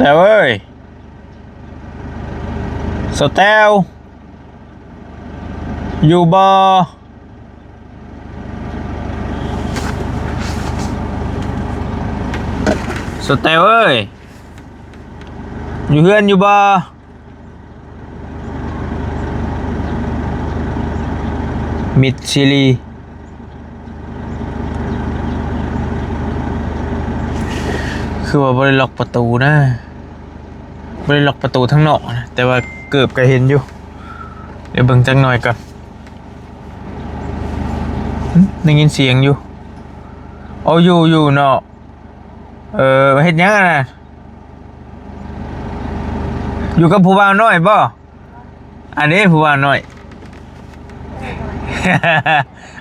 แตวเอ้ยสแตวอยู่บ่สแตวเอ้ยอยู่เฮือนอยู่บ่มิดชิลีคือว่าบริล็อกประตูนะบริล็อกประตูทั้งนอกนะแต่ว่าเกือบก็เห็นอยู่เดี๋ยวเบิ่งจังหน่อยก่อนได้ยินเสียงอยู่เอาอยู่เนาะเฮ็ดยังน่ะอยู่กับผู้บ่าวน้อยบ่อันนี้ผู้บ่าวน้อย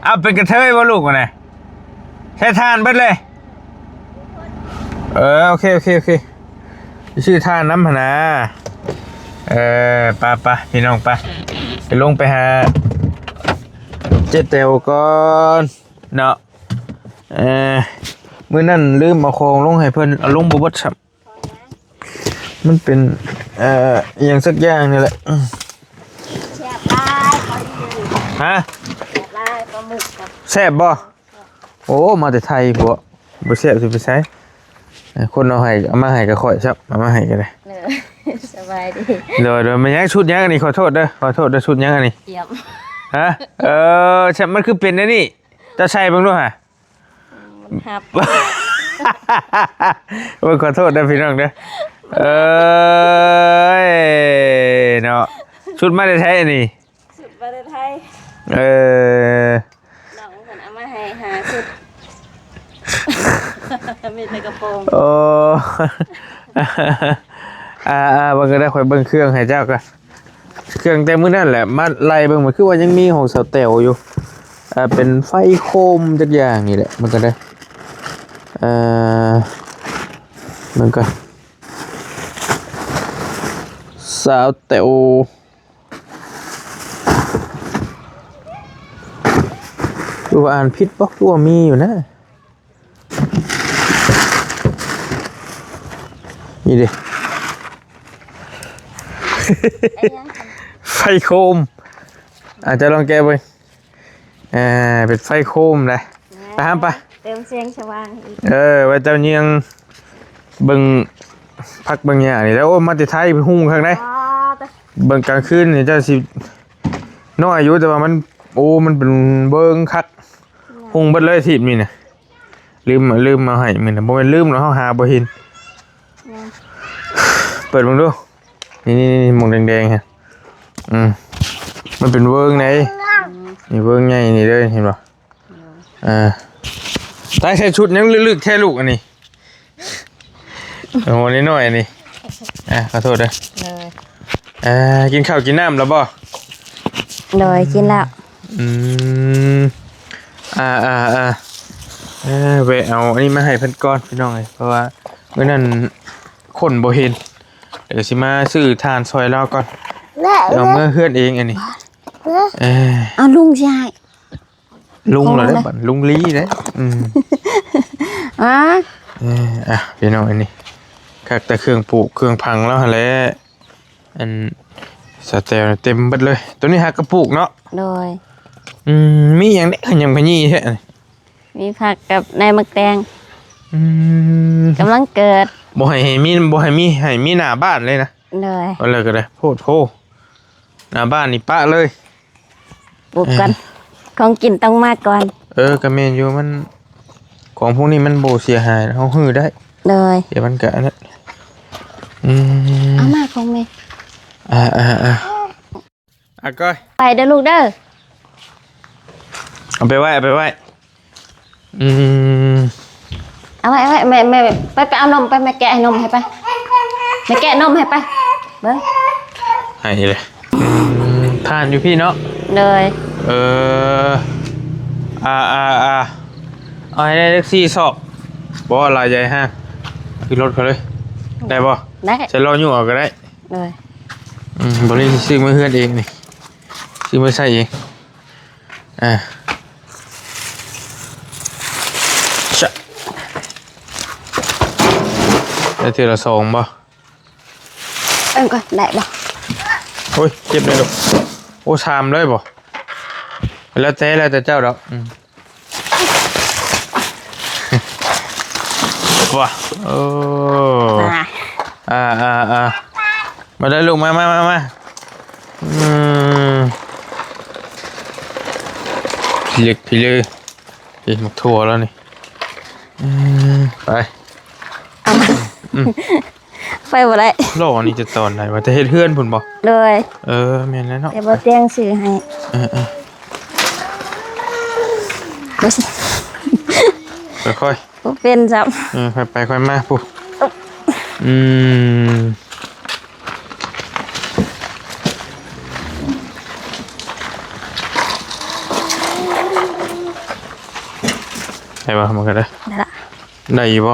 เอาเป็นกระเทยบ่ลูกวะเนี่ยใช้ทานเบิดเลยโอเคชื่อท่าน้ำพนาไปพี่น้องไปลงไปหาเจ๊เตวก่อนเนาะมื้อนั้นลืมเอาของลงให้เพิ่นเอาลงบ่เบิดครับมันเป็นอย่างสักอย่างนี่แหละแซ่บลายฮะแซ่บลายปลาหมึกกับแซ่บบ่โอ้มาแต่ไทยพวกบ่แซ่บสิไปใช้คนเอามาให้ก็ค่อยครับเอามาให้ก็ได้สบายดีเดี๋ยวมันยังชุดยังอันนี้ขอโทษเด้อชุดยังอันนี้เยี่ยมฮะฉันมันคือเป็นนะนี่จะใช่บ้างด้วยฮะครับขอโทษนะพี่น้องเด้อเนาะชุดมาได้ใช้อันนี้ชุดมาได้ไทยน้องคนเอามาให้หาชุดมีแต่กระโปรงโอ้บางก็ได้คอยเบิ้งเครื่องให้เจ้ากันเครื่องแต่มื้อนั่นแหละมาไล่เบิ้งมันคือว่ายังมีของเสาแตวอยู่เป็นไฟโคมจักอย่างนี่แหละมันก็ได้มันก็สาวแตวดูว่าอ่านผิดบ่ดูว่ามีอยู่นะนี่ดิไฟโคมอาจจะลองแก้ไปเป็นไฟโคมเลยไปห้ามไปเติมเสียงสว่างอีกไว้เจ้าเนียงเบิ่งพักเบิ่งอย่างนี่แล้วโอ้มาติไทยไปหุ้งข้างในเบิ่งกลางคืนนี่เจ้าสิน้อยอายุแต่ว่ามันมันเป็นเบิ่งคักหุ้งเบิดเลยทีมีเนี่ยลืมมาให้มันบ่แม่นลืมแล้วเฮาหาบ่เห็นเปิดมึงดูนี่มองแดงๆฮะมันเป็นเวิร์กไหนนี่เวิร์กใหญ่นี่เลยเห็นป่ะใส่ชุดยังลึกๆแค่ลูกอันนี้โอ้โหนิดหน่อยอันนี้ขอโทษด้วยกินข้าวกินน้ำแล้วบ่เลยกินแล้วเวเอาอันนี้มาให้เพิ่นก่อนพี่น้องเลยเพราะว่าเมื่อนั้นคนบ่เห็นเดี๋ยวสิมาซื้อทานซอยเราก่อนเดี๋ยวเมื่อเฮือนเองอันนี้ลุงใช่ลุงเหรอได้บัดลุงลีเด้พี่น้องอันนี้คักแต่เครื่องปลูกเครื่องพังแล้วหั่นแหละอันสแตลเต็มเบิดเลยตัวนี้หักกระปุกเนาะโดยมีหยังได้ขยำขยี้แท้มีผักกับนายมะแตงกำลังเกิดบ่ให้มีหน้าบ้านเลยนะเลยเอาเลยก็ได้โพหน้าบ้านนี่ปะเลยปลูกกันของกินต้องมาก่อนกระเมนอยู่มันของพวกนี้มันโบเสียหายเขาหื้อได้เลยเดี๋ยวมันกะนะเอามาของเมย์ก้อยไปเด้อลูกเด้อเอาไปไว้เอาไปแม่ไปเอานมไปแม่แกะนมให้ไปแม่แกะนมให้ไปเบ้อให้เลยทานอยู่พี่เนาะเลยเอาให้ได้แท็กซี่สอบบ่ลายใหญ่ฮะคือรถเขาเลยได้บ่ได้จะรออยู่ออกก็ได้เลยบริษัทซื้อมาเฮือนเองนี่ซื้อมาใส่เองได้ทีละ2บ่ ก่อนได้บ่ โอ้ยเจ็บเลยลูกโอ้ชามเลยบ่แล้วแต่เจ้าดอกว้าโอ้มาได้ลูกมาพี่เล็กพี่เลยพี่มาทั่วแล้วนี่ไป ไปบ่ได้ โลกนี่จะตอนไหนว่าจะเฮ็ดเฮือนพุ่นบ่ เลย แม่นแล้วเนาะ แต่บ่เตียงซื้อให้ค่อย บ่เป็นจ้ะค่อยไปค่อยมาปุ๊ได้บ่มันก็ได้ได้อยู่บ่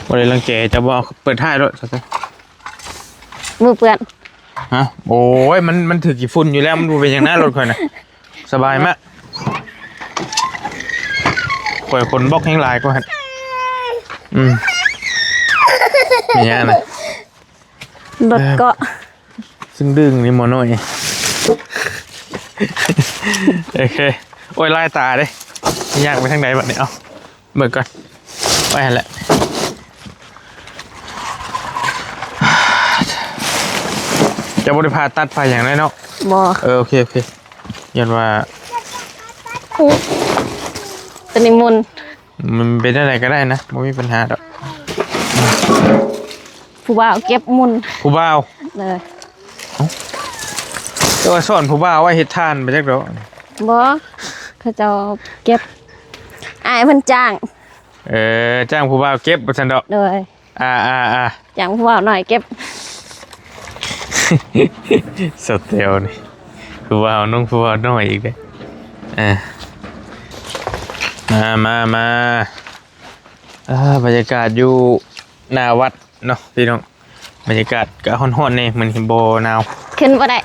บ่ได้รังแกจะบ่เปิดท้ายรถซะซะ มือเปื้อน ฮะโอ้ยมันถือกี่ฝุ่นอยู่แล้วมันดูเป็นอย่างนั้นรถค่อยน่ะสบายมากข่อยคนบล็อกแห่งหลายกว่าหั่นนี่ยนะ รถเกาะ ซึ่งดึงนี่หมอน้อยโอเคโอ้ยลายตาเด้ยากไปทางไหนบัดนี้เอาเบิกก่อนไปหั่นแหละจะบริพาตัดไฟอย่างไรเนาะบ่โอเคยันว่าตนิมุนมันเป็นอะไรก็ได้นะไม่มีปัญหาดอกผู้บ่าวเก็บมุนผู้บ่าวเลยตัวสอนผู้บ่าวว่าเฮ็ดทานไปจักดอกบ่เขาจะเก็บอายเพิ่นจ้างจ้างผู้บ่าวเก็บบ่ซั่นดอกเลยจ้างผู้บ่าวหน่อยเก็บสเตลนี่ผู้บ่าวน้องผู้บ่าวน้อยอีกเด้มาบรรยากาศอยู่หน้าวัดเนาะพี่น้องบรรยากาศก็ฮ้อนๆนี่มันบ่หนาวขึ้นบ่ได้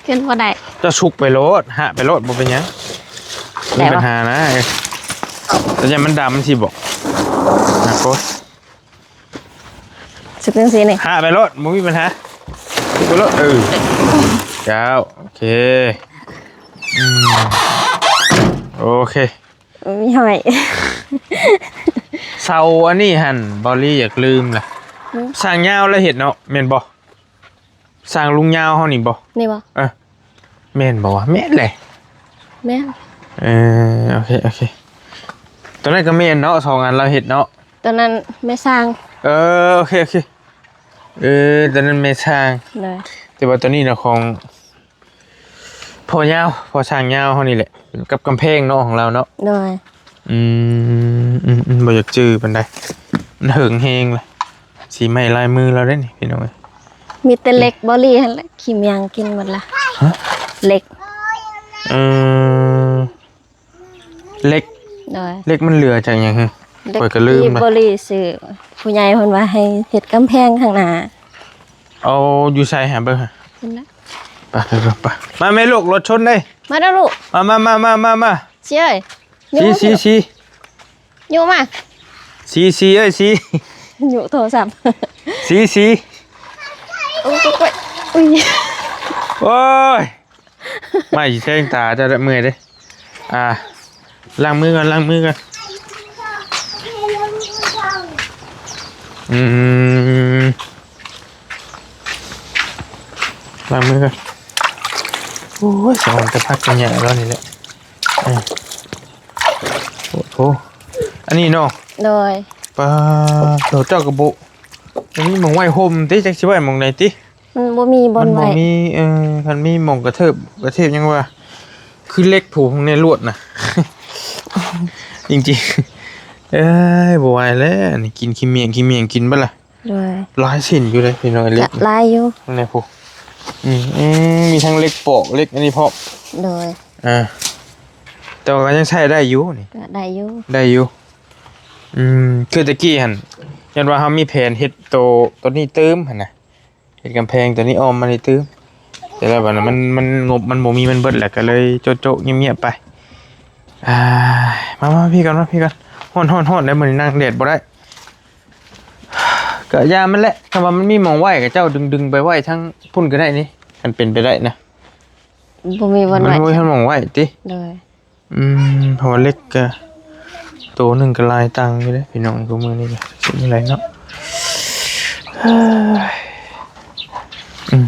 ขึ้นบ่ได้จะชุกไปโลดฮะไปโลดบ่เป็นหยังมีปัญหานะแต่ยังมันดำสิบอกนะโค้ชสุดจังซี่นี่ฮะไปโลดบ่มีปัญหาไปโลดเจ้าโอเคโอเคมีหอยเสาอันนี้หั่นบอลลี่อยากลืมล่ะสร้างยาวแล้วเห็ดเนาะแม่นบ่สร้างลุงยาวเฮานี่บ่นี่บ่แม่นบ่วะแม่นเลยแม่นโอเคตอนนั้นก็แม่นเนาะ2อันเราเห็ดเนาะตอนนั้นไม่สร้างโอเคตอนนั้นไม่สร้างเลยแต่ว่าตอนนี้น่ะของพอยาวพอสร้างยาวเฮานี่แหละกับกำแพงเนาะของเราเนาะเลยบ่อยากจื้อปานใดมันเหิงแฮงเลยสีไม้ลายมือเราได้นี่พี่น้องมีแต่เล็กบอลี่หั่นแหละขี้เมียงกินหมดละเล็กเล็กมันเหลือจากหยังฮะข่อยก็ลืมบอลี่ซื้อผู้ใหญ่เพิ่นว่าให้เฮ็ดกำแพงข้างหน้าเอาอยู่ใส่หาเบิ่งฮะเห็นแล้วไปมาแม่ลูกรถชนได้มาเด้อลูกมาเชี่ยชี้อยู่มาชี้อยู่โทรศัพท์ชี้โอ้ยโอ้ยไม่ใช่ตาจะเมื่อยเด้ล้างมือกันล้างมือกันโอ้ยสองจะพักกันใหญ่แล้วนี่แหละโอ้โหอันนี้เนาะโดยปลาเราเจ้ากระโบอันนี้มองไว้โฮมติจักสิไว้มองไหนติมันบ่มีบนไว้มันบ่มีคันมีมองกระเทิบยังว่าคือเล็กผูกในลวดน่ะจริงๆบ่ไหวแล้วนี่กินขี้เมียงกินบ่ล่ะหลายชิ้นอยู่เลยพี่น้อยเล็กหลายอยู่ในผูกมีทั้งเล็กโปะเล็กอันนี้พอโดยแต่ว่าก็ยังใช้ได้อยู่นี่ได้อยู่คือตะกี้หั่นยันว่าเฮามีแผนเฮ็ดตัวนี้เติมหั่นน่ะเฮ็ดกำแพงตัวนี้อ้อมมานี่เติมแต่แล้วบัดนั้นมันงบมันบ่มีมันเบิดแหละก็เลยโจ๊ะๆเงียบๆไปมาพี่กันฮ้อนได้มื้อนี้นั่งแดดบ่ได้ ก็ยามันแหละถ้าว่ามันมีหมองไหวกับเจ้าดึงไปไหวทั้งพุ่นก็ได้นี่มันเป็นไปได้นะ บ่มีวัน มัน ไหว บ่มีทั้งหมองไหวติ เลย เพราะว่าเล็กก็ตัวหนึงก็หลายตังค์อยู่เด้พี่น้องกูมื้อนี้ก็สิอะไรเนาะเฮ้ย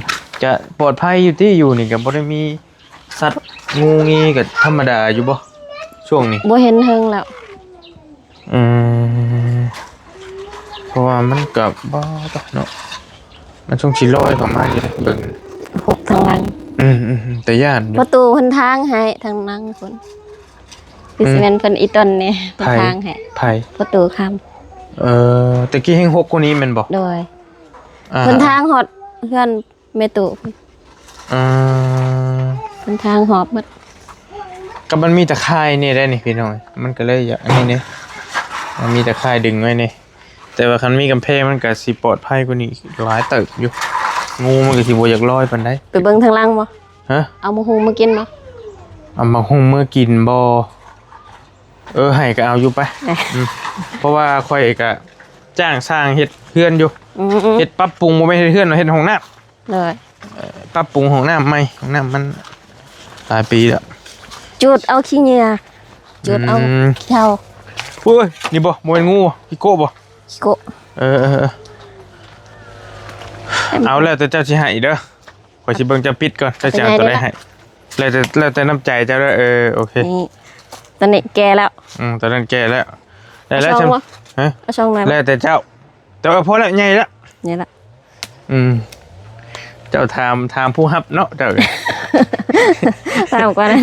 จะปลอดภัยอยู่ที่อยู่นี่ก็บ่ได้มีสัตว์งูงี้ก็ธรรมดาอยู่บ่ช่วงนี้ บ่เห็นเฮิงแล้ว เพราะว่ามันกับบ่ตเนาะมันช่วงชิลอยเข้ามาอยู่เลยเบิ่ง หกทางหลัง แต่ย่านอ ป ยู่ ระตูเพิ่นทางให้ทางหลังเพิ่นคือสิแม่นเพิ่นอีต้นนี่เพิ่นทางให้ ไผ่ ประตูค้ำ ตะกี้แห่ง6กว่านี้แม่นบ่ โดยเพิ่นทางฮอดเพื่อนแม่ตู่ อ่า เพิ่นทางหอบหมด ก็มันมีตะข่ายนี่ได้นี่พี่น้องมันก็เลยอย่างอันนี้นี่มันมีตะข่ายดึงไว้นี่แต่ว่าคันมีกำแพงมันก็สิปลอดภัยกว่านี้หลายเติบอยู่งูมันก็สิบ่อยากลอยปานใด ไปเบิ่งทางหลังบ่ ฮะ เอามาหุงมากินบ่ เอามาหุงเมื่อกินบ่ให้ก็เอาอยู่ไปเพราะว่าข่อยก็จ้างสร้างเฮ็ดเฮือนอยู่เฮ็ดปรับปรุงบ่แม่นเฮ็ดเฮือนเฮ็ดห้องน้ำ เลย ปรับปรุงห้องน้ำใหม่ห้องน้ำมันหลายปีแล้ว จุดเอาขี้เหงื่อจุดเอาขี้เถ้า โอ้ยนี่บ่บ่เป็นงูบ่พี่โก้บ่ ขี้โกะ เอาแล้วแต่เจ้าสิให้เด้อข่อยสิเบิ่งจะปิดก่อนเจ้าจะเอาตัวใดให้แล้วแต่น้ำใจเจ้าเด้อโอเค นี่ตอนนี้แก่แล้ว ตอนนั้นแก่แล้วได้แล้ว เอาช่องวะ ฮะ เอาช่องไหนบ่ แล้วแต่เจ้าแต่ว่าพอแล้วใหญ่แล้ว นี่ล่ะ เจ้าถามผู้ฮับเนาะเจ้า ตามก่อนนะ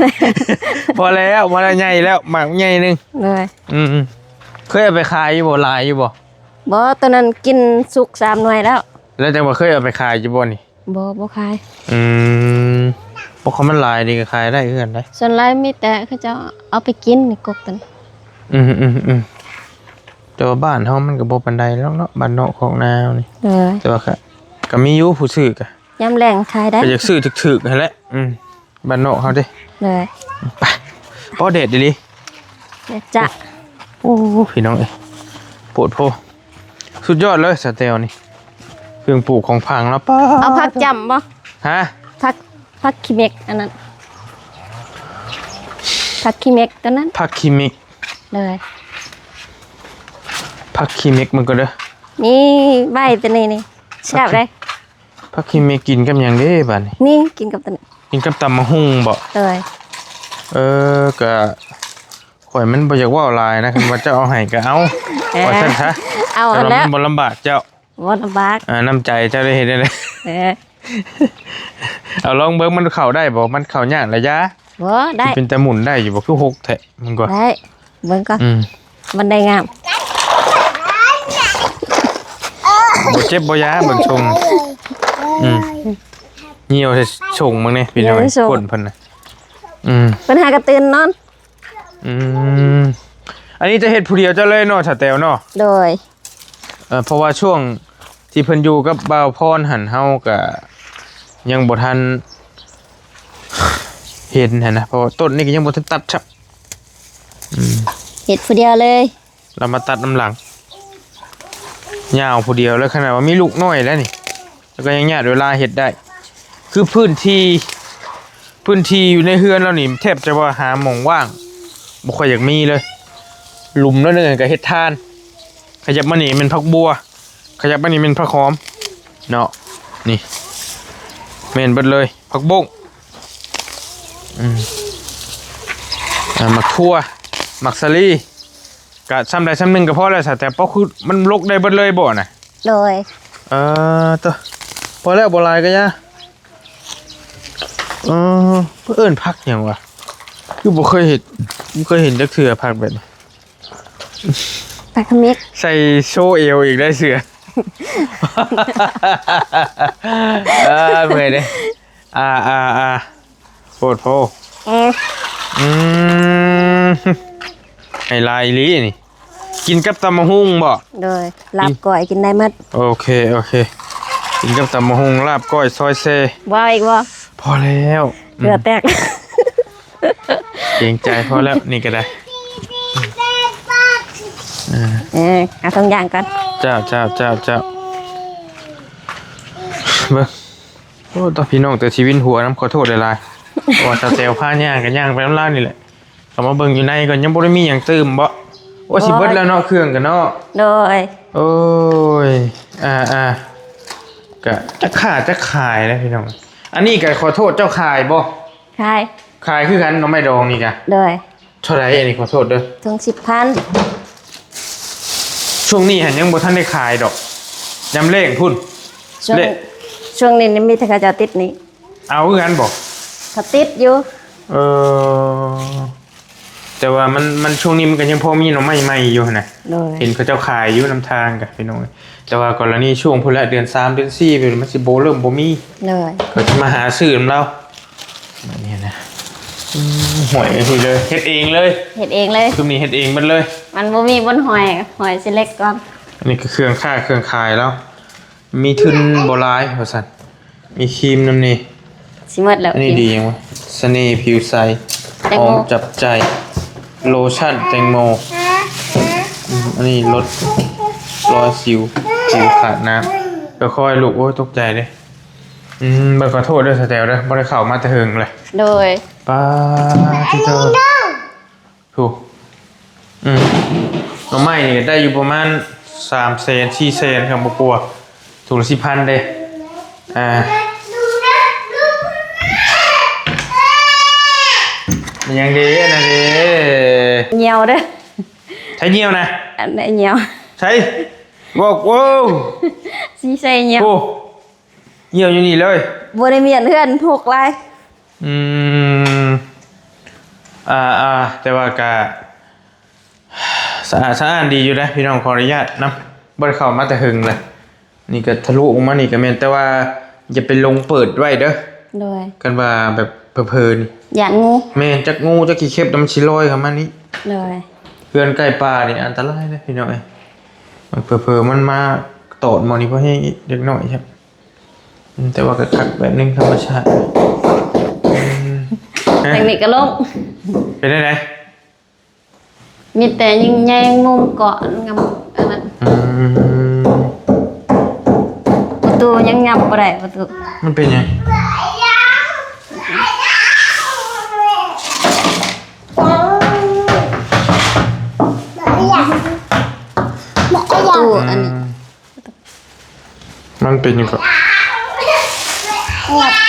พอแล้วใหญ่แล้วหมากใหญ่นึง เลย เคยเอาไปขายอยู่บ่ลายอยู่บ่ บ่ตอนนั้นกินสุก3หน่วยแล้ว แล้วจังว่าเคยเอาไปขายอยู่บ่นี่ บ่ขาย พวกเขามันลายดีก็ขายได้คือกันได้ ส่วนหลายมีแต่เขาเจะเอาไปกินนี่กบตัวนี้ แต่ว่าบ้านเฮามันก็บ่ปานใดแล้วเนาะบ้านนอกของนาวนี่ เลย แต่ว่าก็มีอยู่ผู้ซื้อก็ ยามแรงขายได้ ก็อยากซื้อถึกๆนั่นแหละบ้านนอกเฮาเด้ เลย ไปบ่เด็ดดิลิ เดี๋ยวจะ โอ้พี่น้องเอ้ยโปรดโพสุดยอดเลยสเตลนี่เครื่องปลูกของพังแล้วป้า เอาผักจำบ่ ฮะ ผักขี้เม็กอันนั้นผักขี้เม็กตัวนั้น ผักคิมิก เลย ผักคิมิกมันก็เด้อ นี่ใบตัวนี้นี่แซ่บเลย ผักคิมิกกินกับหยังเด้บัดนี้ นี่กินกับตัวนี้ กินกับตำมะฮุ่งบ่ เลย ก็ข่อยมันบ่อยากเว้าหลายนะคันว่าเจ้าเอาให้ก็เอาว่าซั่นซะ เอา แต่ว่า แล้ว มันบ่ลำบากเจ้า บ่ลำบาก น้ำใจเจ้าได้เฮ็ดได้เลย เอาลองเบิ่งมันเข้าได้บ่มันเข้ายากระยะ บ่ได้ เป็นแต่หมุนได้อยู่บ่คือหกแท้มันก็ ได้เบิ่งก่อนมันได้งาม บ่เจ็บบ่ยาเบิ่งชงเหี่ยวสิชงมึงนี่พี่น้อยคนเพิ่นน่ะเพิ่นหากระตื่นนอน อันนี้จะเฮ็ดผู้เดียวเจ้าเลยเนาะถ้าแตวเนาะ โดย เพราะว่าช่วงที่เพิ่นอยู่กับบ่าวพรหันเฮาก็ยังบ่ทันเห็นหั่นนะเพราะว่าต้นนี่ก็ยังบ่ทันตัดครับ เฮ็ดผู้เดียวเลย เรามาตัดน้ำหลังยาวผู้เดียวแล้วขนาดว่ามีลูกน้อยแล้วนี่แล้วก็ยังญาติเวลาเฮ็ดได้ คือพื้นที่อยู่ในเฮือนเรานี่แทบจะว่าหาหม่องว่างบ่ค่อยอยากมีเลยหลุมแล้วนึงก็เฮ็ดทาน ขยับมานี่เป็นผักบัว ขยับมานี่เป็นผักหอมเนาะนี่เมนเบิดเลยผักบงหมักทั่วหมักสลีกะซ้ำใดซ้ำหนึ่งก็พอแล้วแต่เพราะคือมันลกได้เบิดเลยบ่น่ะ โดย ตัวพอแล้วบ่หลายก็ยะเพิ่นเอิ้นผักหยังวะคือบ่เคยเห็นจักเทื่อผักแบบนี้ ผักขมิก ใส่โชว์เอวอีกได้เสือ เมื่อยเลยโคตรโพไฮไลท์ลีนี่กินกับตำมะฮุ่งบ่ โดยลาบก่อยกินได้หมด โอเคกินกับตำมะฮุ่งลาบก้อยซอยเซ ว่าอีกบ่ พอแล้ว เหลือแตก เกรงใจพอแล้วนี่ก็ได้ เอาทุกอย่างก่อน เจ้า เบิ่งโอ้ต่อพี่น้องแต่ชีวิตหัวน้ำขอโทษหลายๆเพราะว่าสเตลผ้าย่างกันย่างไปน้ำลายนี่แหละเขามาเบิ่งอยู่ในก่อนยังบ่ได้มีหยังเติมบ่โอ้สิเบิดแล้วเนาะเครื่องกันเนาะ โดย โอ้ยก็จะขาดจะขายนะพี่น้องอันนี้ก็ขอโทษเจ้าขายบ่ ขาย ขายคือกันน้องไม่ดองนี่กะ โดย เท่าไหร่อันนี้ขอโทษเด้อ ถึง10,000 ช่วงนี้หันยังบ่ทันได้ขายดอกยำเล่งพุ่น ช่วง เละ ช่วงนี้มีแต่เขาจะติดนี้ เอาคือกันบ่ เขาติดอยู่ เออแต่ว่ามันช่วงนี้มันก็ยังพอมีหน่อไม้ใหม่อยู่นะ โดย เห็นเขาเจ้าขายอยู่นำทางกับพี่น้องแต่ว่ากรณีช่วงพุ่นละเดือน3เดือน4เป็นมันสิบ่เริ่มบ่มี เลย ก็จะมาหาซื้อนำเราแบบนี้นะหวยทีเลยเฮ็ดเองเลย เฮ็ดเองเลย คือนี่เฮ็ดเองมันเลย มันบ่มีบนหอยสิเล็กก่อน อันนี้ก็เครื่องค่าเครื่องขายแล้ว มีทุนบ่หลายว่าซั่นมีครีมนำนี่ สิหมดแล้ว อันนี้ดีจังวะเสน่ห์ผิวใส แตง ห โม อมจับใจโลชั่นแตงโมอันนี้ลดรอยสิวขาดน้ำก็ค่อยลูกโอ้ยตกใจเลยบัขอโทษด้วยสเตลด้วยบ่ได้เข้ามาแต่เฮิงเลย โดย ป้าที่เธอถูกหน่อไม้นี่ได้อยู่ประมาณ3 เซน4 เซนครับบ่กลัวถุงละ10,000เด้มันยังดีนะเด้ เหนียวเด้อ ใช้เงี้ยวนะ อันไหนเหนียว ใช่บอกโว้ว สิใส่เหนียว โอ้เงี้ยวอยู่นี่เลย บ่ได้มีอันเฮือนพกหลาย อืมแต่ว่ากะสะอาดสะอ้านดีอยู่นะพี่น้องขออนุญาตนะบ่ได้เข้ามาแต่หึงเลยนี่ก็ทะลุออกมานี่ก็แม่นแต่ว่าอย่าไปลงเปิดไว้เด้อ โดย กันว่าแบบเพลิน ย่านงู แม่นจักงูจักขี้เข็บน้ำชิลอยเข้ามานี่ โดย เพื่อนใกล้ป่านี่อันตรายเลยพี่น้องเอ้ยมันเผลอๆมันมาตอดหมอนี่เพราะให้เด็กน้อยครับแต่ว่าก็คักแบบนึงธรรมชาติ เทคนิคก็ลง เป็นได้ไหน มีแต่ยิงใหญ่มุมเกาะงำอันนั้นประตูยังงับบ่ได้ประตู มันเป็นไงประตูอันนี้ มันเป็นยังไง งับบ่ได้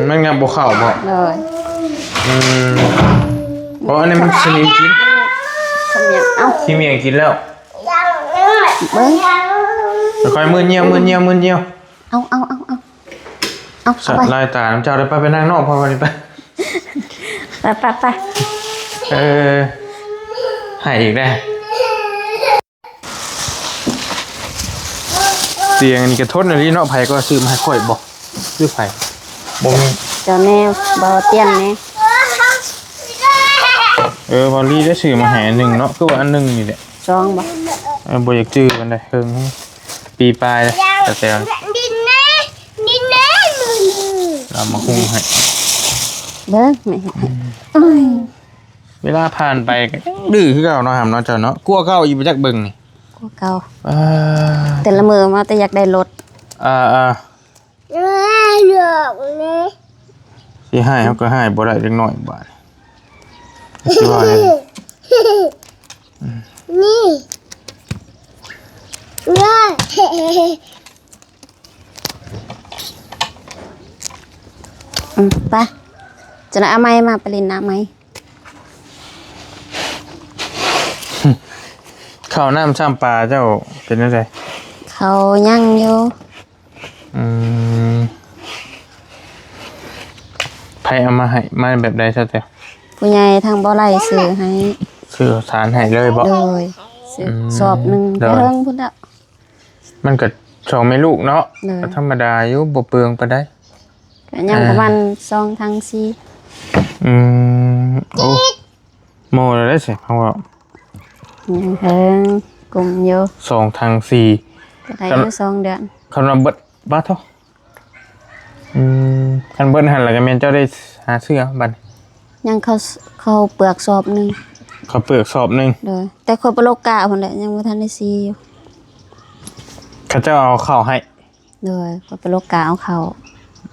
มันงับบ่เข้าบ่ เลย เพราะอันนี้มันสนิมกิน ทำยังเอ้า ขี้เมียงกินแล้ว เบิ้ง ค่อยมือเงียว เอา สัตว์ลายตาน้ำเจ้าได้ไปนั่งนอกพอวันนี้ไป ไป หายอีกได้เตียงนี่กระทดในนี้เนาะไผก็ซื้อมาให้ค่อยบอกซื้อไผบ่มี เจ้าแนวบ่เตียงแน่ บอลลี่ได้ซื้อมาให้อันหนึ่งเนาะคือว่าอันหนึ่งนี่แหละ ซองบ่ บ่อยากจื้อกันได้เฮิงปีปลายแล้วแต่ดินเน่เรามาคุงให้ เบิ้งแม่เอ้ย เวลาผ่านไปก็ดื้อคือเก่าเนาะหำเนาะเจ้าเนาะกลัวเก่าอยู่บ่จักเบิ่งนี่ กูเก่า อ่า แต่ละมือมาแต่อยากได้รถ หลอกเลย สิให้เขาก็ให้บ่ได้เล็กน้อยบาดสิว่าเลย นี่ว้า ไปจะเอาไม้มาไปเล่นน้ำไหม ข้าวน้ำซ้ำปลาเจ้าเป็นจังได เขายั่งอยู่ ไผเอามาให้มาแบบใดซะแต่ ผู้ใหญ่ทางบ่อไร่ซื้อให้ ซื้อสารให้เลยบ่ โดยซื้อสอบหนึ่ง โดย เพิ่งพุ่นแล้ว มันก็สองแม่ลูกเนาะ เลย ก็ธรรมดาอยู่บ่เปลืองปานใด ก็ยังประมาณ2ทาง4 โอ้โมเลยได้สิเพราะว่า ยังเพิ่งกลุ่มอยู่ 2ทาง4 ก็ได้อยู่2 เดือน คำนวณเบิดบาทเท่าคันเบิดหันหลังกันแม่นเจ้าได้หาเสื้อบัด ยังเขาเปลือกสอบหนึ่ง เขาเปลือกสอบหนึง โดยแต่คนปโลกกาพุ่นแหละยังบ่ทันได้ซีอยู่ เขาเจ้าเอาเข้าให้ โดยก็ไปโลกกาเอาเขา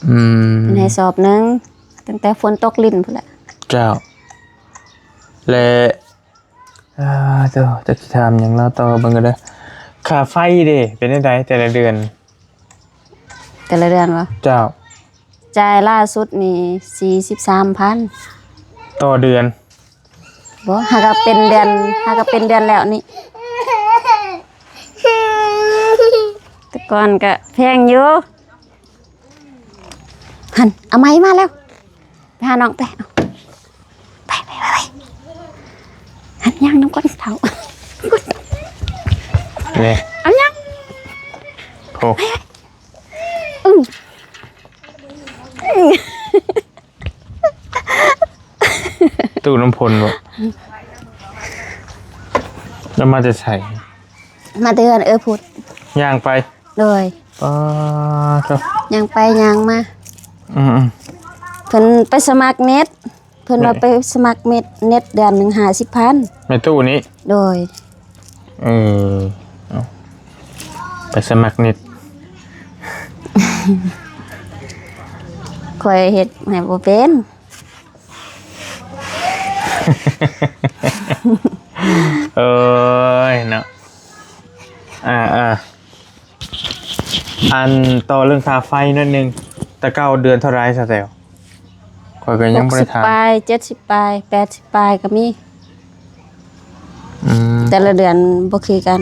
อืม ในสอบหนึงตั้งแต่ฝนตกลิ้นพุ่นแหละ เจ้าและเจ้าจะถามอย่างเราต่อเบิ่งกันเด้อค่าไฟเด้เป็นจังไดแต่ละเดือน แต่ละเดือนวะ เจ้า จ่ายล่าสุดนี่43,000 ต่อเดือน บ่หากเป็นเดือนแล้วนี่แต่ก่อนก็แพงอยู่หันเอาไม้มาแล้วไปหาน้องไปเอาไปหันย่างน้ำก้นเท้า นี่ เอาย่าง โอ้ อึ้ง ตู้น้ำพลบ่แล้วมาจะใส่ มาเดือนพูด ย่างไป เลย ครับ ย่างไปย่างมา อืม เพิ่นไปสมัครเน็ตเพิ่นว่าไปสมัครเน็ตเดือนหนึ่ง50,000 ในตู้นี้ โดย เอาไปสมัครเน็ต คอยเฮ็ดให้บ่เป็น เอ้ยเนาะอันต่อเรื่องค่าไฟนิดนึงตะเก้าเดือนเท่าไรซะแตวข่อยก็ยังบ่ได้ถาม 60ปลาย70ปลาย80ปลายก็มี อืม แต่ละเดือนบ่คือกัน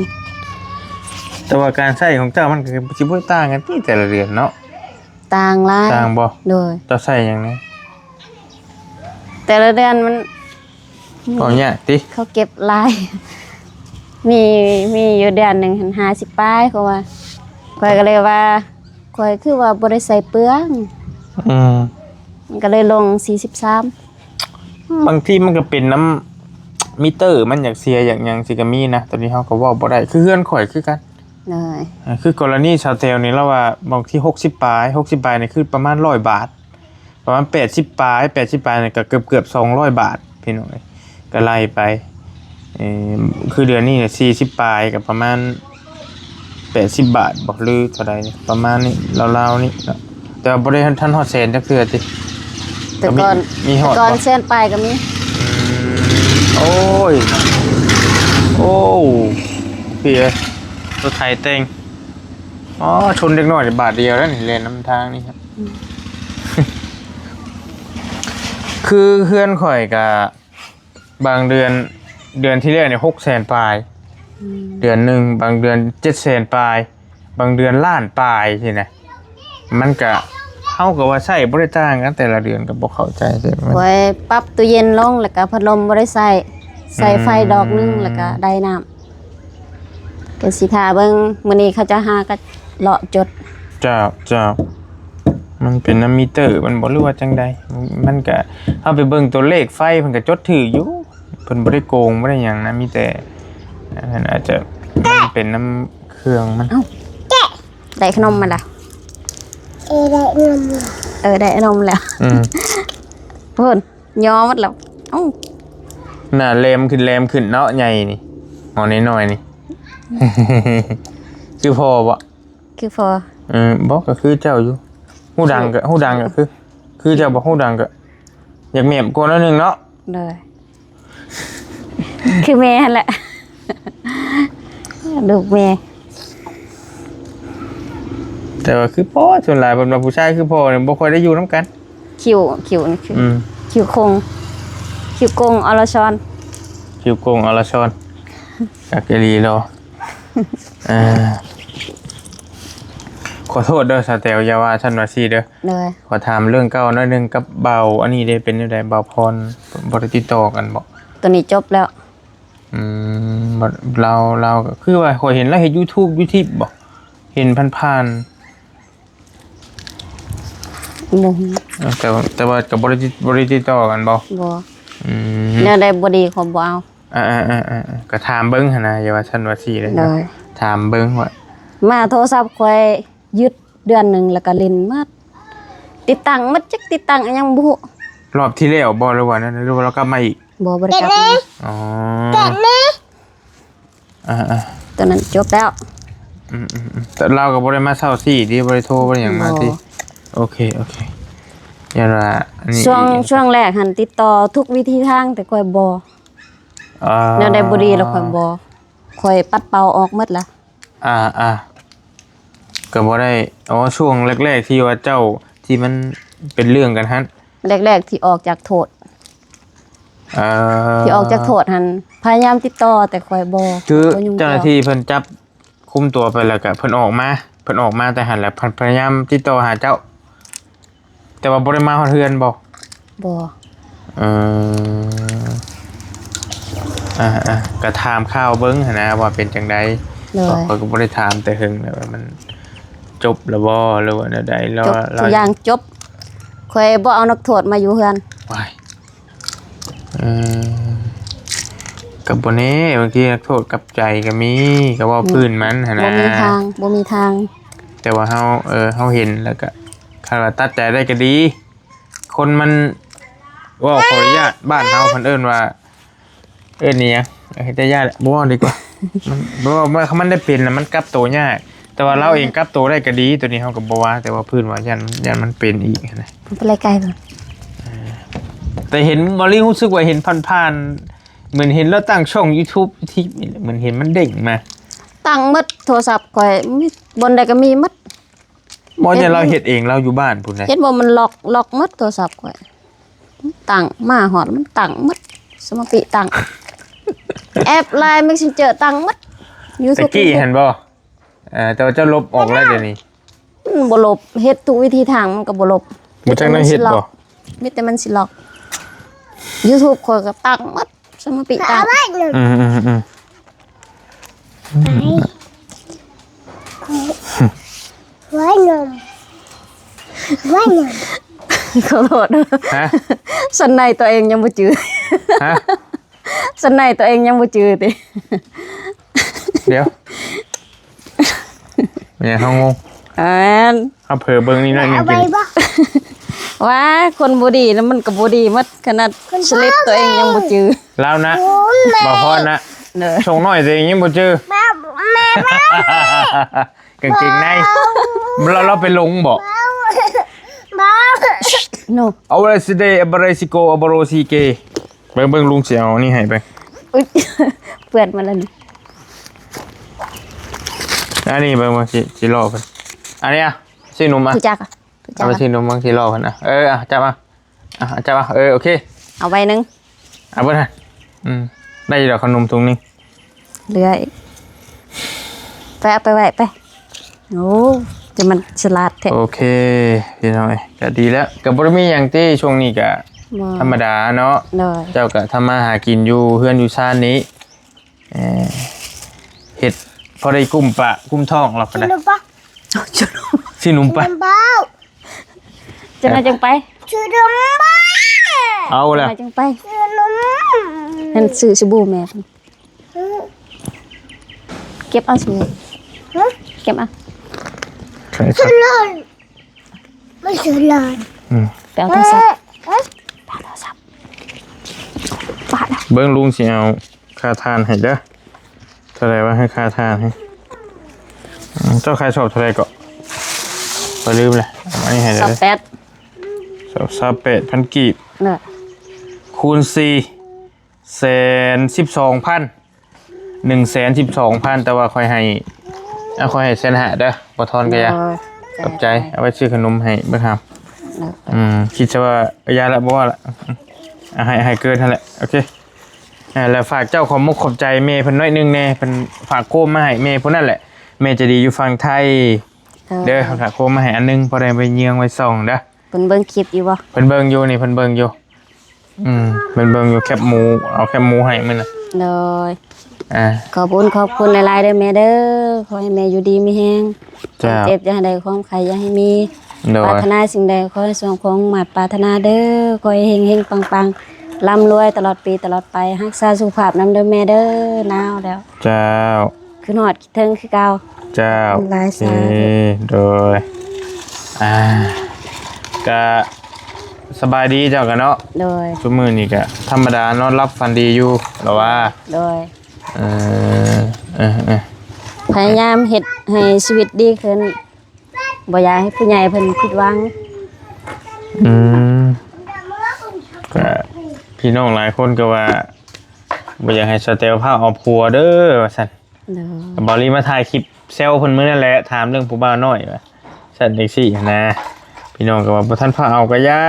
แต่ว่าการใช้ของเจ้ามันก็สิบ่ต่างกันที่แต่ละเดือนเนาะ ต่างหลาย ต่างบ่ โดย เจ้าใช้หยังไง แต่ละเดือนมัน ก็เนี่ยติ เขาเก็บหลาย มีอยู่เดือนหนึงหัน50ปลายเขาว่าข้อยก็เลยว่าข้อยคือว่าบ่ได้ใส่เปลือง อืม มันก็เลยลง43 บางทีมันก็เป็นน้ำมิเตอร์มันอยากเสียอย่างหยังสิก็มีนะตอนนี้เฮาก็เว้าบ่ได้คือเฮือนข่อยคือกัน เลย คือกรณีชาวเทลนี่เราว่าบางที่60ปลายนี่คือประมาณ100 บาท ประมาณ80ปลายนี่ก็เกือบ200 บาทพี่น้องเอ้ยก็ไล่ไปคือเดือนนี้เนี่ย40ปลายกับประมาณ80บาทบ่หรือเท่าใดนี่ประมาณนี้ราวๆนี่เนาะแต่ว่าบ่ได้ทันฮอดแสนจักเทื่อติ แต่ก่อน มีฮอด ก่อน บ่ เส้นปลายก็มี โอ้ยโอ้พี่เอ้ยรถไถเต็งอ๋อชนเล็กน้อยบาทเดียวแล้วนี่เลนน้ำทางนี่ครับ คือเพื่อนข่อยกับบางเดือนที่แรกเนี่ย600,000ปลายเดือนหนึ่งบางเดือน700,000ปลายบางเดือนล้านปลายสินะมันก็เท่ากับว่าใช้บริต่างกันแต่ละเดือนก็บ่เข้าใจใช่ไหม ไว้ปรับตู้เย็นลงแล้วก็พัดลมบ่ได้ใส่ไฟดอกหนึงแล้วก็ได้น้ำก็สิท่าเบิ่งมื้อนี้เขาจะหาก็เลาะจด เจ้ามันเป็นน้ำมิเตอร์มันบ่รู้ว่าจังใดมันก็เอาไปเบิ่งตัวเลขไฟเพิ่นก็จดถืออยู่เพิ่นบ่ได้โกงบ่ได้หยังนะมีแต่อันอาจจะมันเป็นน้ำเครื่องมัน ได้ขนมมาแล้ว ได้ขนมแล้ว เพิ่นยอมหมดแล้วเอ้า น่ะแรมขึ้นเนาะใหญ่นี่หอน้อยๆนี่ คือพอบ่ คือพอ บ่ก็คือเจ้าอยู่ฮู้ดังก็คือเจ้าบ่ฮู้ดังก็อยากแม่มกว่านั้นนึงเนาะ เลยคือแม่หั่นแหละ ลูกแม่ แต่ว่าคือพ่อส่วนหลายเพิ่นว่าผู้ชายคือพ่อเนี่ยบ่ค่อยได้อยู่นํกัน คิวนี่คือ คิวคงอรชร คิวโกงอรชรกักเกลีรอขอโทษเด้อสาแตวอย่าว่าฉันว่าซี่เด้อ เลย ขอถามเรื่องเก่าหน่อยหนึงกับเบาอันนี้ได้เป็นจังได๋เบาพรบ่ได้ติดต่อกันบ่ ตัวนี้จบแล้ว บ่เราก็คือว่าข่อยเห็นแล้วเฮ็ด YouTube บ่เห็นผ่าน บ่ ๆแต่ว่าก็บ่ได้ติดต่อกันบ่ บ่ อืม แนวใดบ่ดีขอบ่เอา ก็ถามเบิ่งหั่นนะอย่าว่าฉันว่าซี่เลย เล นะ ย ถามเบิ่งว่า มาโทรศัพท์ค่อยยึดเดือนหนึงแล้วก็เล่นหมดติดตั้งมันจักติดตั้งอิหยังบ่ฮู้ รอบที่แล้วบ่หรือว่านั้นหรือว่าเรากลับมาอีก บ่ได้กลับมา อ๋อ แกะนะ อ่า ตัวนั้นจบแล้ว แต่เราก็บ่ได้มาเช้าซี่ที่บ่ได้โทรบ่ได้หยังมาที่โอเคอย่าละอันนี้ช่วงแรกหันติดต่อทุกวิธีทางแต่ค่อยบ่แนวใดบ่ดีแล้วค่อยบ่ค่อยปัดเป่าออกหมดละก็บ่ได้ช่วงแรกๆที่ว่าเจ้าที่มันเป็นเรื่องกันหั่นแรกๆที่ออกจากโทษที่ออกจากโทษหันพยายามติดต่อแต่ค่อยบ่คือเจ้าหน้าที่เพิ่นจับคุมตัวไปแล้วก็เพิ่นออกมาแต่หันแหละพยายามติดต่อหาเจ้าแต่ว่าบ่ได้มาฮอดเฮือนบ่ก็ถามข่าวเบิ่งหั่นนะว่าเป็นจังได๋ข้อยก็บ่ได้ถามแต่หึงแล้วว่ามันจบแล้วบ่หรือว่าแนวใดแล้วทุกอย่างจบค่อยบ่เอานักโทษมาอยู่เฮือนว้ายกับบ่แน่บางทีนักโทษกับใจก็มีก็ว่าพื้นมันหั่นนะบ่มีทางแต่ว่าเฮาเห็นแล้วก็คันว่าตัดใจได้ก็ดีคนมันว่าขออนุญาตบ้านเฮาเพิ่นเอิ้นว่านี่หยังแต่ญาติบ่ว่าดีกว่ามันบ่ว่ามันได้เป็นน่ะมันกลับตัวยากแต่ว่าเราเองกลับตัวได้ก็ดีตัวนี้เฮาก็บ่ว่าแต่ว่าพื้นว่ายันมันเป็นอีกนะเป็นไรไกลเพิ่นแต่เห็นบ่ลี่รู้สึกว่าเห็นผ่านๆเหมือนเห็นแล้วตั้งช่อง YouTube ที่เหมือนเห็นมันเด้งมาตั้งหมดโทรศัพท์ข่อยมีบนใดก็มีหมดบ่เนี่ยเราเฮ็ดเองเราอยู่บ้านพุ่นน่ะเฮ็ดบ่มันล็อกหมดโทรศัพท์ข่อยตั้งมาฮอดมันตั้งหมดสมาปิตั้งแอป LINE Messenger ตั้งหมด YouTube ตะกี้เห็นบ่แต่ว่าเจ้าลบออกแล้วเดี๋ยวนี้บ่ลบเฮ็ดทุกวิธีทางมันก็บ่ลบบ่จังได้เฮ็ดบ่มีแต่มันสิล็อก YouTube ข่อยก็ตั้งหมดสมาปิตั้งไว้นมขอโทษสันในตัวเองยังบ่จือสันในตัวเองยังบ่จือติเดี๋ยวแม่เฮางงเฮาเผลอเบิ่งนี่หน่อยนึงกินว่าคนบ่ดีแล้วมันก็บ่ดีหมดขนาดสลิปตัวเองยังบ่จือแล้วนะบ่พอนะชงน้อยตัวเองยังบ่จือแม่กางเกงในเราไปลงบ่โนเอาอะไรสิเดอบารสิโกอบารสิเกเบิ่งลุงสิเอานี่ให้ไปเปื้อนมาแล้วนี่อันนี้เบิ่งสิรอเพิ่นอันนี้สิหนุ่มอ่ะจักเอาไปสิหนุ่มบางสิรอเพิ่นจับมาจับมาโอเคเอาไว้นึงเอาเบิ่งได้ดอกขนมถุงนึงเหลือไปเอาไปไว้ไปโอ้จะมันฉลาดแท้โอเคพี่น้อยก็ดีแล้วก็บ่ได้มีหยังที่ช่วงนี้ก็ธรรมดาเนาะเจ้าก็ทำมาหากินอยู่เฮือนอยู่ชานนี้เฮ็ดพอได้กุ้มปะกุ้มท้องเราก็ได้สิหนุ่มปะจะมาจังไปเอาล่ะจังไปนั่นซื้อสบู่แม่เก็บเอาสิเก็บเอาฉลาดไม่ฉลาดแปลโทรศัพท์ปาดเบิ้งลุงสิเอาค่าทานให้เด้อเท่าไรว่าให้ค่าทานให้เจ้าใครชอบเท่าไรก็ไปลืมเลยอันนี้ให้เด้อ28,000 กีบคูณ4,112,000แต่ว่าค่อยให้เส้นหาเด้อบ่ทอนก็อย่าขอบใจเอาไว้ซื้อขนมให้เบิ่งครับคิดซะว่ายาละบ่ว่าละให้เกินนั่นแหละโอเคแล้วฝากเจ้าขอมุกขอบใจเมย์เพิ่นน้อยนึงแน่เพิ่นฝากโคมมาให้เมย์พุ่นนั่นแหละเมย์จะดีอยู่ฝั่งไทยเด้อฝากโคมมาให้อันนึงพอได้ไปเยืองไว้ส่องเด้อเพิ่นเบิ่งคลิปอยู่บ่เพิ่นเบิ่งอยู่นี่เพิ่นเบิ่งอยู่เพิ่นเบิ่งอยู่แคบหมูเอาแคบหมูให้มื้อน่ะเลยขอบคุณหลายๆเด้อแม่เด้อขอให้แม่อยู่ดีมีแฮงเจ็บอย่าให้ได้ความไข้อย่าให้มีปรารถนาสิ่งใดขอให้สมความหมายปรารถนาเด้อขอให้เฮงๆปังๆร่ำรวยตลอดปีตลอดไปรักษาสุขภาพนำเด้อแม่เด้อนาวแล้วเจ้าคือฮอดคิดถึงคือเก่าเจ้าหลายสาโดยก็สบายดีเจ้ากันเนาะโดยชั่วมื้อนี้ก็ธรรมดานอนรับฝันดีอยู่หรอว่าโดยพ พยายามเฮ็ดให้ชีวิตดีขึ้นบ่อยากให้ผู้ใหญ่เพิ่นผิดหวัง อืมก็พี่น้องหลายคนก็ว่าบ่อยากให้สเตลพาเอาผัวเด้อว่าซั่น เด้อ บ่รีมาถ่ายคลิปเซลเพิ่นมื้อนั่นแหละถามเรื่องผู้บ่าวน้อยว่าซั่นจังซี่นะพี่น้องก็ว่าบ่ทันพาเอาก็อย่า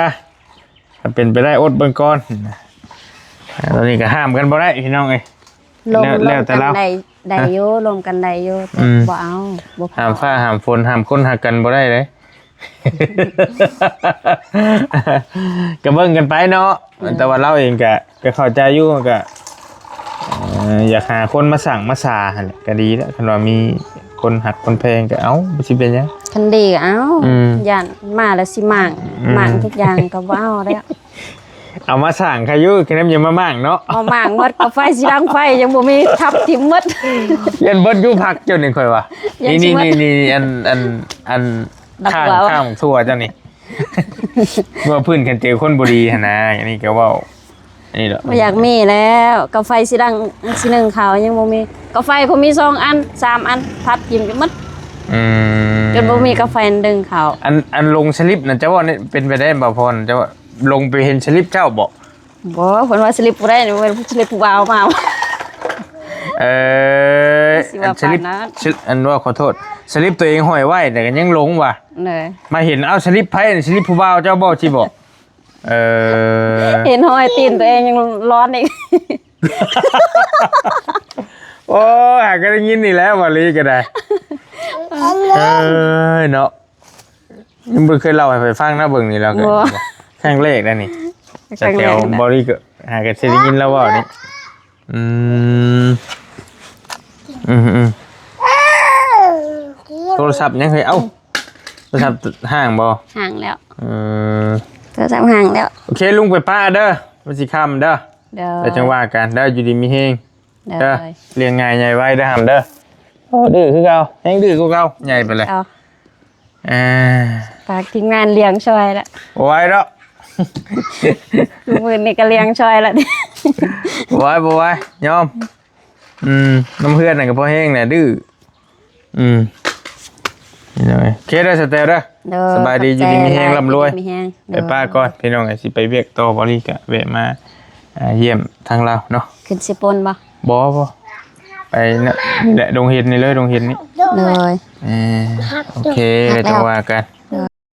ถ้าเป็นไปได้อดเบิ่งก่อนตอนนี้ก็ห้ามกันบ่ได้พี่น้องเอ้ย ลม แล้วแต่เรา ได้อยู่ลมกันได้อยู่แต่บ่เอาบ่พอ ห้ามฟ้าห้ามฝนห้ามคนหักกันบ่ได้เลย ก็เบิ่งกันไปเนาะแต่ว่าเราเองก็เข้าใจอยู่ก็อยากหาคนมาสั่งมาสาหั่นแหละก็ดีแล้วคันว่ามีคนหักคนแพงก็เอ้าบ่สิเป็นหยัง คันดีก็เอา ย่านมาแล้วสิมั่ง อืม มั่งทุกอย่างก็บ่เอาแล้ว เอามาสั่งใครอยู่แค่นั้นอย่ามามั่งเนาะ เอามั่งหมดก็ไฟสิดังไฟยังบ่มีทับทิ่มหมด ยันเบิดอยู่พักเจ้านี่ค่อยว่า ยันสิ นี่ เบิด นี่อัน ดัก ข้าง หัว ข้างทั่วเจ้านี่ เมื่อพื้นกันเจอคนบ่ดีหั่นนะอย่างนี้ก็เว้าอันนี้ดอก บ่อยากมีแล้วก็ไฟสิดังสิหนึ่งเขายังบ่มีก็ไฟเขามี2อัน3อันทับทิ่มหมด อืม จนบ่มีกาแฟดึงเขา อันลงสลิปน่ะเจ้าว่านี่เป็นไปได้บ่พรเจ้าว่าลงไปเห็นสลิปเจ้าบ่ บ่เพิ่นว่าสลิปบ่ได้นี่เพิ่นสลิปผู้บ่าวมา สิว่า สลิป ปานนั้น อันว่าขอโทษสลิปตัวเองห้อยไว้แต่ก็ยังหลงว่ะ เลย มาเห็นเอาสลิปไผสลิปผู้บ่าวเจ้าบ่สิบ่เออ เห็นห้อยตีนตัวเองยังร้อนอีก โอ้ยหาก็ได้ยินนี่แหล้วว่าลีก็ได้เนาะยังบ่เคยเล่าให้ไปฟังนะเบิ่งนี่แล้วก็ครั้งแรกแล้วนี่แต่แถวบ่ลีก็หาก็สิได้ยินแล้วว่านี่อืมโทรศัพท์ยังเคยเอ้าโทรศัพท์ห่างบ่ ห่างแล้ว เออ โทรศัพท์ห่างแล้ว โอเคลุงไปป้าเด้อมันสิค่ำเด้อ เด้อ แต่จังว่ากันเด้ออยู่ดีมีเฮง เด้ เด้อ อ เลี้ยงง่ายใหญ่ไว้เด้อหำเด้อโอ้ดื้อคือเก่าแฮงดื้อคือเก่าใหญ่ไปเลย เอา อ่า ฝากทีมงานเลี้ยงช่วยละ บ่ไหว้แล้ว ทุกมื้อนี้ก็เลี้ยงช่วยละ บ่ไหว้ยอมน้ำเพื่อนน่ะก็พอแห้งน่ะดื้อนี่เลยโอเคเด้อสเตลเด้อ เด้อ สบายดีอยู่ดีมีแฮงร่ำรวย มีแฮง ไปป้าก่อนพี่น้องไอ้สิไปเวียกต่อบริกะแวะมาเยี่ยมทางเราเนาะ ขึ้นสิปนบ่ บ่ไปเนี่ยนี่แหละดงเห็ดนี่เลยดงเห็ดนี่ เลย โอเคเดี๋ยวจะว่ากัน